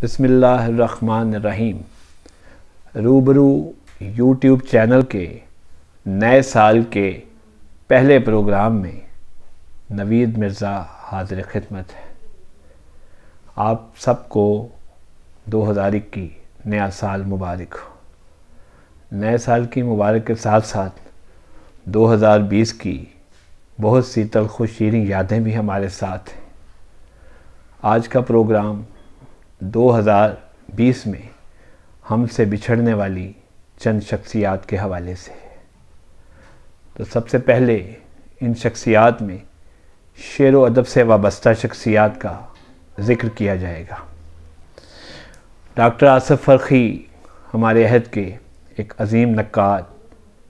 بسم اللہ الرحمن الرحیم۔ روبرو یوٹیوب چینل کے نئے سال کے پہلے پروگرام میں نوید مرزا حاضر خدمت ہے۔ آپ سب کو 2021 نیا سال مبارک ہو۔ نئے سال کی مبارک کے ساتھ ساتھ 2020 کی بہت سی تلخ و شیریں یادیں بھی ہمارے ساتھ ہیں۔ آج کا پروگرام 2020 میں ہم سے بچھڑنے والی چند شخصیات کے حوالے سے ہے۔ تو سب سے پہلے ان شخصیات میں شعر و ادب سے وابستہ شخصیات کا ذکر کیا جائے گا۔ ڈاکٹر آصف فرخی ہمارے عہد کے ایک عظیم نقاد،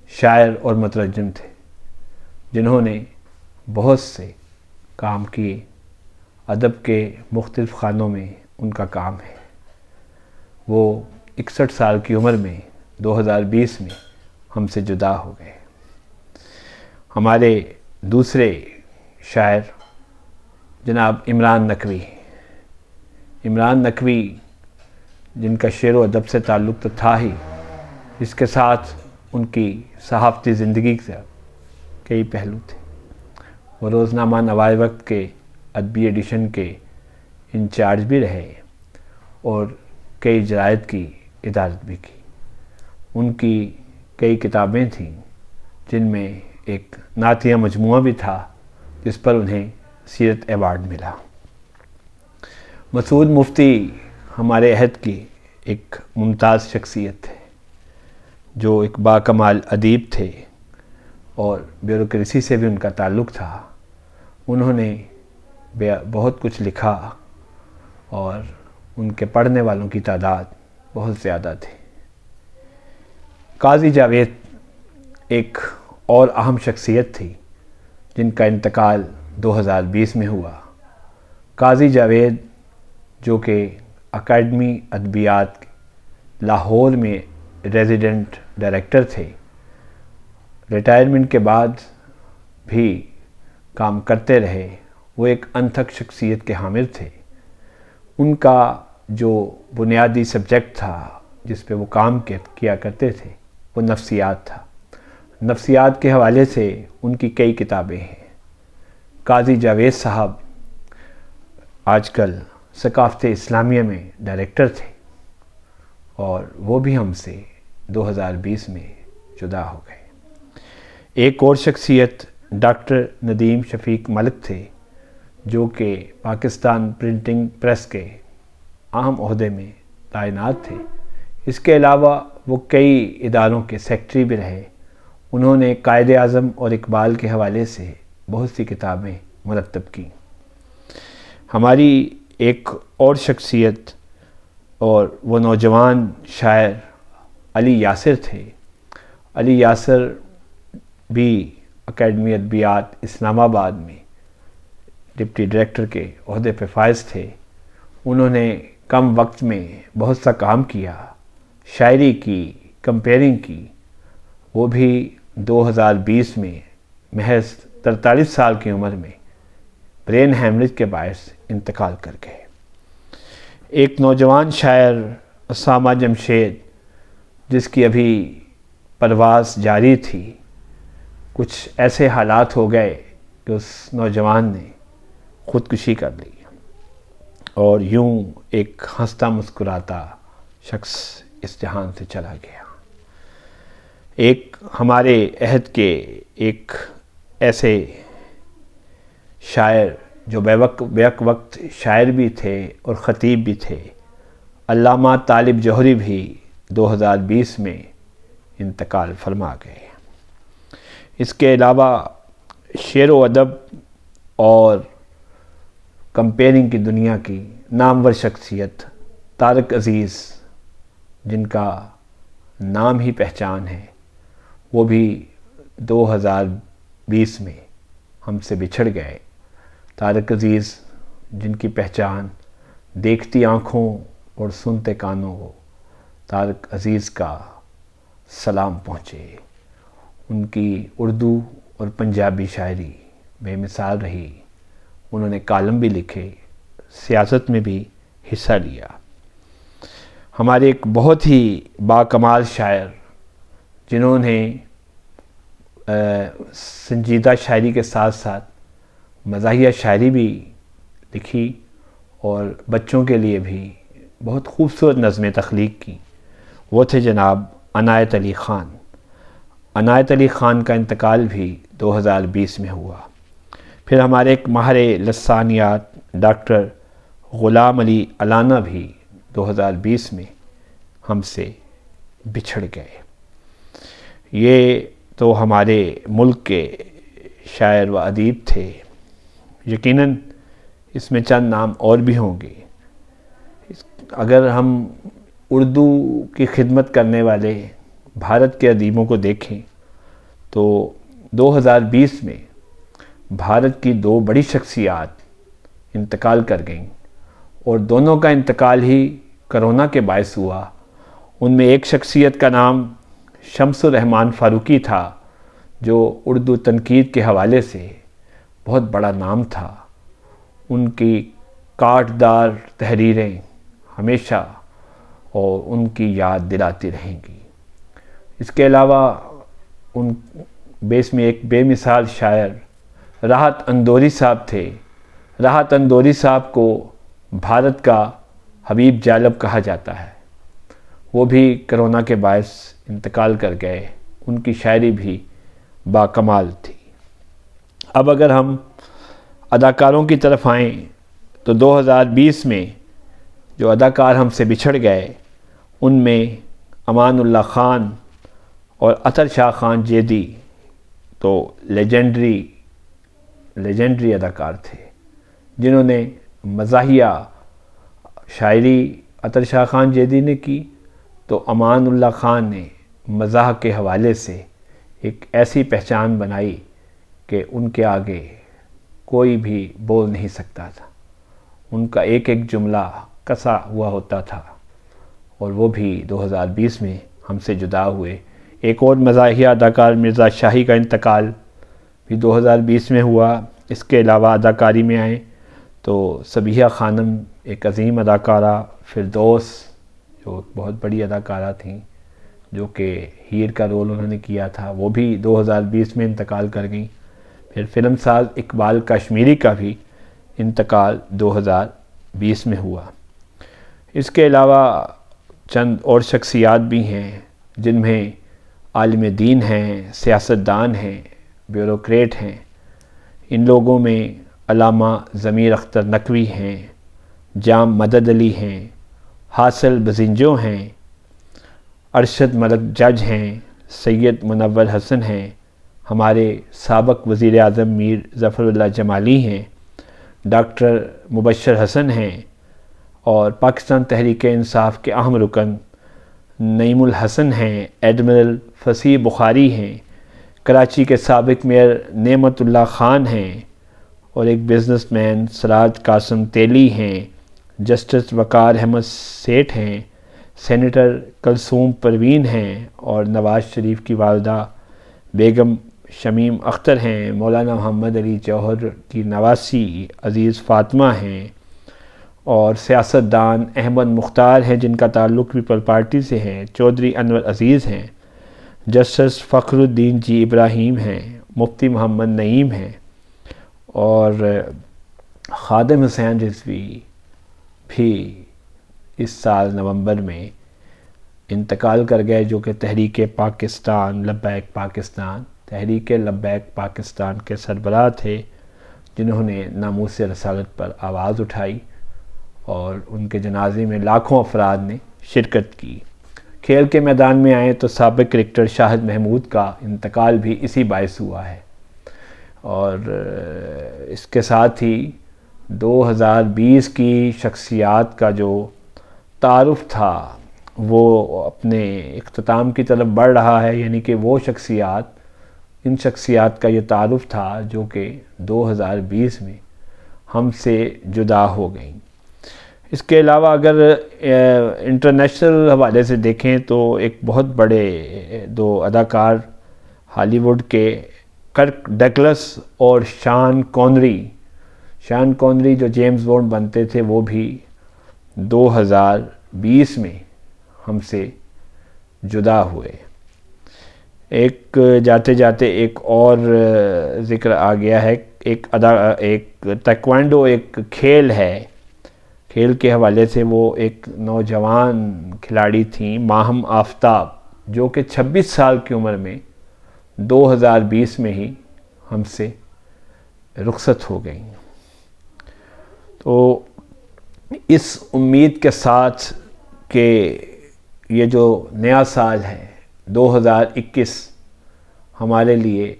شاعر اور مترجم تھے، جنہوں نے بہت سے کام کیے۔ ادب کے مختلف خانوں میں ان کا کام ہے۔ وہ 61 سال کی عمر میں 2020 میں ہم سے جدا ہو گئے۔ ہمارے دوسرے شاعر جناب عمران نقوی جن کا شعر و ادب سے تعلق تو تھا ہی، اس کے ساتھ ان کی صحافتی زندگی سے کئی پہلو تھے۔ وہ روزنامہ نوائے وقت کے ادبی ایڈیشن کے انچارج بھی رہے اور کئی جرائد کی ادارت بھی کی۔ ان کی کئی کتابیں تھیں، جن میں ایک نعتیہ مجموعہ بھی تھا جس پر انہیں سیرت ایوارڈ ملا۔ مسعود مفتی ہمارے عہد کی ایک ممتاز شخصیت تھے، جو ایک باکمال ادیب تھے اور بیوروکریسی سے بھی ان کا تعلق تھا۔ انہوں نے بہت کچھ لکھا اور ان کے پڑھنے والوں کی تعداد بہت زیادہ تھی۔ قاضی جاوید ایک اور اہم شخصیت تھی جن کا انتقال 2020 میں ہوا۔ قاضی جاوید جو کہ اکیڈمی ادبیات لاہور میں ریزیڈنٹ ڈائریکٹر تھے، ریٹائرمنٹ کے بعد بھی کام کرتے رہے۔ وہ ایک انتھک شخصیت کے حامل تھے۔ ان کا جو بنیادی سبجیکٹ تھا جس پہ وہ کام کیا کرتے تھے، وہ نفسیات تھا۔ نفسیات کے حوالے سے ان کی کئی کتابیں ہیں۔ قاضی جاوید صاحب آج کل ثقافت اسلامیہ میں ڈائریکٹر تھے اور وہ بھی ہم سے 2020 میں جدا ہو گئے۔ ایک اور شخصیت ڈاکٹر ندیم شفیق ملک تھے، جو کہ پاکستان پرنٹنگ پریس کے اہم عہدے میں تعینات تھے۔ اس کے علاوہ وہ کئی اداروں کے سیکرٹری بھی رہے۔ انہوں نے قائد اعظم اور اقبال کے حوالے سے بہت سی کتابیں مرتب کیں۔ ہماری ایک اور شخصیت اور وہ نوجوان شاعر علی یاسر تھے۔ علی یاسر بھی اکیڈمی ادبیات اسلام آباد میں ڈپٹی ڈائریکٹر کے عہدے پہ فائز تھے۔ انہوں نے کم وقت میں بہت سا کام کیا، شاعری کی، کمپیئرنگ کی۔ وہ بھی 2020 میں محض 43 سال کی عمر میں برین ہیمریج کے باعث انتقال کر گئے۔ ایک نوجوان شاعر اسامہ جمشید، جس کی ابھی پرواز جاری تھی، کچھ ایسے حالات ہو گئے کہ اس نوجوان نے خودکشی کر لی اور یوں ایک ہنستا مسکراتا شخص اس جہان سے چلا گیا۔ ایک ہمارے عہد کے ایک ایسے شاعر جو بیک وقت شاعر بھی تھے اور خطیب بھی تھے، علامہ طالب جوہری بھی 2020 میں انتقال فرما گئے۔ اس کے علاوہ شعر و ادب اور کمپیئرنگ کی دنیا کی نامور شخصیت طارق عزیز، جن کا نام ہی پہچان ہے، وہ بھی 2020 میں ہم سے بچھڑ گئے۔ طارق عزیز جن کی پہچان دیکھتی آنکھوں اور سنتے کانوں کو طارق عزیز کا سلام پہنچے۔ ان کی اردو اور پنجابی شاعری بے مثال رہی۔ انہوں نے کالم بھی لکھے، سیاست میں بھی حصہ لیا۔ ہمارے ایک بہت ہی باکمال شاعر جنہوں نے سنجیدہ شاعری کے ساتھ ساتھ مزاحیہ شاعری بھی لکھی اور بچوں کے لیے بھی بہت خوبصورت نظمیں تخلیق کی، وہ تھے جناب عنایت علی خان۔ عنایت علی خان کا انتقال بھی 2020 میں ہوا۔ پھر ہمارے ایک ماہر لسانیات ڈاکٹر غلام علی علانہ بھی 2020 میں ہم سے بچھڑ گئے۔ یہ تو ہمارے ملک کے شاعر و ادیب تھے، یقیناً اس میں چند نام اور بھی ہوں گے۔ اگر ہم اردو کی خدمت کرنے والے بھارت کے ادیبوں کو دیکھیں تو 2020 میں بھارت کی دو بڑی شخصیات انتقال کر گئیں، اور دونوں کا انتقال ہی کرونا کے باعث ہوا۔ ان میں ایک شخصیت کا نام شمس الرحمن فاروقی تھا، جو اردو تنقید کے حوالے سے بہت بڑا نام تھا۔ ان کی کاٹدار تحریریں ہمیشہ اور ان کی یاد دلاتی رہیں گی۔ اس کے علاوہ ان بیس میں ایک بے مثال شاعر راحت اندوری صاحب تھے۔ راحت اندوری صاحب کو بھارت کا حبیب جالب کہا جاتا ہے، وہ بھی کرونا کے باعث انتقال کر گئے۔ ان کی شاعری بھی باکمال تھی۔ اب اگر ہم اداکاروں کی طرف آئیں تو 2020 میں جو اداکار ہم سے بچھڑ گئے ان میں امان اللہ خان اور اطہر شاہ خان جیدی تو لیجنڈری اداکار تھے، جنہوں نے مزاحیہ شاعری اطہر شاہ خان جیدی نے کی تو امان اللہ خان نے مزاح کے حوالے سے ایک ایسی پہچان بنائی کہ ان کے آگے کوئی بھی بول نہیں سکتا تھا۔ ان کا ایک ایک جملہ کسا ہوا ہوتا تھا، اور وہ بھی 2020 میں ہم سے جدا ہوئے۔ ایک اور مزاحیہ اداکار مرزا شاہی کا انتقال بھی 2020 میں ہوا۔ اس کے علاوہ اداکاری میں آئیں تو صبیحہ خانم ایک عظیم اداکارہ، فردوس جو بہت بڑی اداکارہ تھیں، جو کہ ہیر کا رول انہوں نے کیا تھا، وہ بھی 2020 میں انتقال کر گئیں۔ پھر فلم ساز اقبال کشمیری کا بھی انتقال 2020 میں ہوا۔ اس کے علاوہ چند اور شخصیات بھی ہیں جن میں عالم دین ہیں، سیاستدان ہیں، بیوروکریٹ ہیں۔ ان لوگوں میں علامہ ضمیر اختر نقوی ہیں، جام مدد علی ہیں، حاصل بزنجو ہیں، ارشد ملک جج ہیں، سید منور حسن ہیں، ہمارے سابق وزیر اعظم میر ظفر اللہ جمالی ہیں، ڈاکٹر مبشر حسن ہیں، اور پاکستان تحریک انصاف کے اہم رکن نعیم الحسن ہیں، ایڈمرل فصیح بخاری ہیں، کراچی کے سابق میئر نعمت اللہ خان ہیں، اور ایک بزنس مین سراج قاسم تیلی ہیں، جسٹس وقار احمد سیٹھ ہیں، سینیٹر کلثوم پروین ہیں، اور نواز شریف کی والدہ بیگم شمیم اختر ہیں، مولانا محمد علی جوہر کی نواسی عزیز فاطمہ ہیں، اور سیاستدان احمد مختار ہیں جن کا تعلق پیپل پارٹی سے ہیں، چودھری انور عزیز ہیں، جسٹس فخر الدین جی ابراہیم ہیں، مفتی محمد نعیم ہیں، اور خادم حسین رضوی بھی اس سال نومبر میں انتقال کر گئے، جو کہ تحریک پاکستان لبیک پاکستان تحریک لبیک پاکستان کے سربراہ تھے، جنہوں نے ناموس رسالت پر آواز اٹھائی، اور ان کے جنازے میں لاکھوں افراد نے شرکت کی۔ کھیل کے میدان میں آئیں تو سابق کرکٹر شاہد محمود کا انتقال بھی اسی باعث ہوا ہے، اور اس کے ساتھ ہی 2020 کی شخصیات کا جو تعارف تھا وہ اپنے اختتام کی طرف بڑھ رہا ہے، یعنی کہ وہ ان شخصیات کا یہ تعارف تھا جو کہ 2020 میں ہم سے جدا ہو گئیں۔ اس کے علاوہ اگر انٹرنیشنل حوالے سے دیکھیں تو ایک بہت بڑے دو اداکار ہالی ووڈ کے کرک ڈگلس اور شان کونری جو جیمز بانڈ بنتے تھے، وہ بھی 2020 میں ہم سے جدا ہوئے۔ ایک جاتے جاتے ایک اور ذکر آ گیا ہے، ایک تائیکوانڈو ایک کھیل ہے، کھیل کے حوالے سے وہ ایک نوجوان کھلاڑی تھیں ماہم آفتاب، جو کہ 26 سال کی عمر میں 2020 میں ہی ہم سے رخصت ہو گئیں۔ تو اس امید کے ساتھ کہ یہ جو نیا سال ہے 2021 ہمارے لیے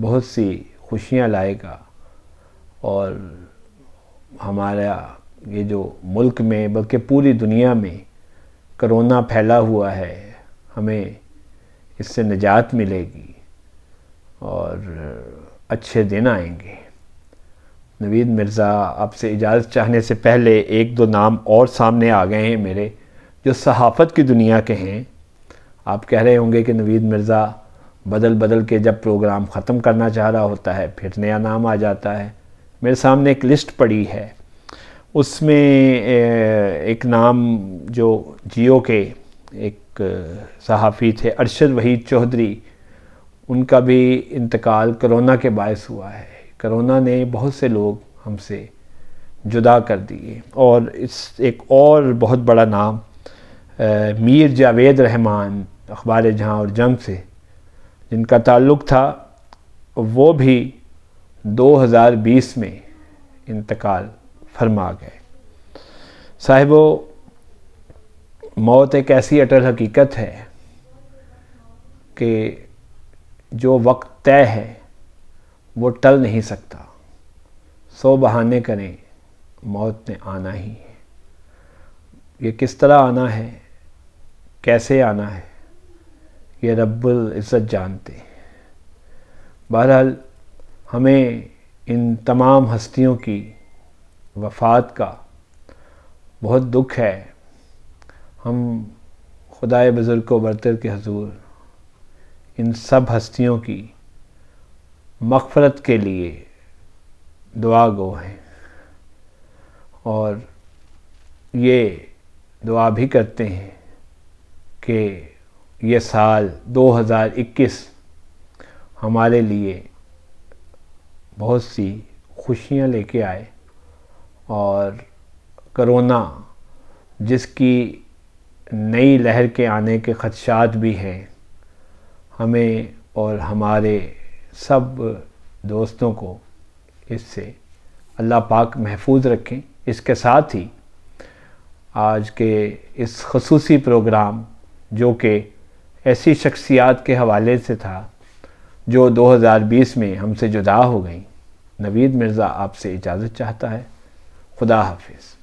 بہت سی خوشیاں لائے گا، اور ہمارا یہ جو ملک میں بلکہ پوری دنیا میں کرونا پھیلا ہوا ہے، ہمیں اس سے نجات ملے گی اور اچھے دن آئیں گے۔ نوید مرزا آپ سے اجازت چاہنے سے پہلے ایک دو نام اور سامنے آ گئے ہیں میرے، جو صحافت کی دنیا کے ہیں۔ آپ کہہ رہے ہوں گے کہ نوید مرزا بدل کے جب پروگرام ختم کرنا چاہ رہا ہوتا ہے پھر نیا نام آ جاتا ہے۔ میرے سامنے ایک لسٹ پڑی ہے، اس میں ایک نام جو جیو کے ایک صحافی تھے ارشد وحید چودھری، ان کا بھی انتقال کرونا کے باعث ہوا ہے۔ کرونا نے بہت سے لوگ ہم سے جدا کر دیے۔ اور اس ایک اور بہت بڑا نام میر جاوید رحمان اخبار جہاں اور جنگ سے جن کا تعلق تھا، وہ بھی 2020 میں انتقال فرما گئے۔ صاحبو، موت ایک ایسی اٹل حقیقت ہے کہ جو وقت طے ہے وہ ٹل نہیں سکتا۔ 100 بہانے کریں، موت نے آنا ہی ہے۔ یہ کس طرح آنا ہے، کیسے آنا ہے، یہ رب العزت جانتے ہیں۔ بہرحال ہمیں ان تمام ہستیوں کی وفات کا بہت دکھ ہے۔ ہم خدائے بزرگ و برتر کے حضور ان سب ہستیوں کی مغفرت کے لیے دعا گو ہیں، اور یہ دعا بھی کرتے ہیں کہ یہ سال 2021 ہمارے لیے بہت سی خوشیاں لے کے آئے، اور کرونا جس کی نئی لہر کے آنے کے خدشات بھی ہیں، ہمیں اور ہمارے سب دوستوں کو اس سے اللہ پاک محفوظ رکھیں۔ اس کے ساتھ ہی آج کے اس خصوصی پروگرام جو کہ ایسی شخصیات کے حوالے سے تھا جو 2020 میں ہم سے جدا ہو گئیں، نوید مرزا آپ سے اجازت چاہتا ہے۔ خدا حافظ۔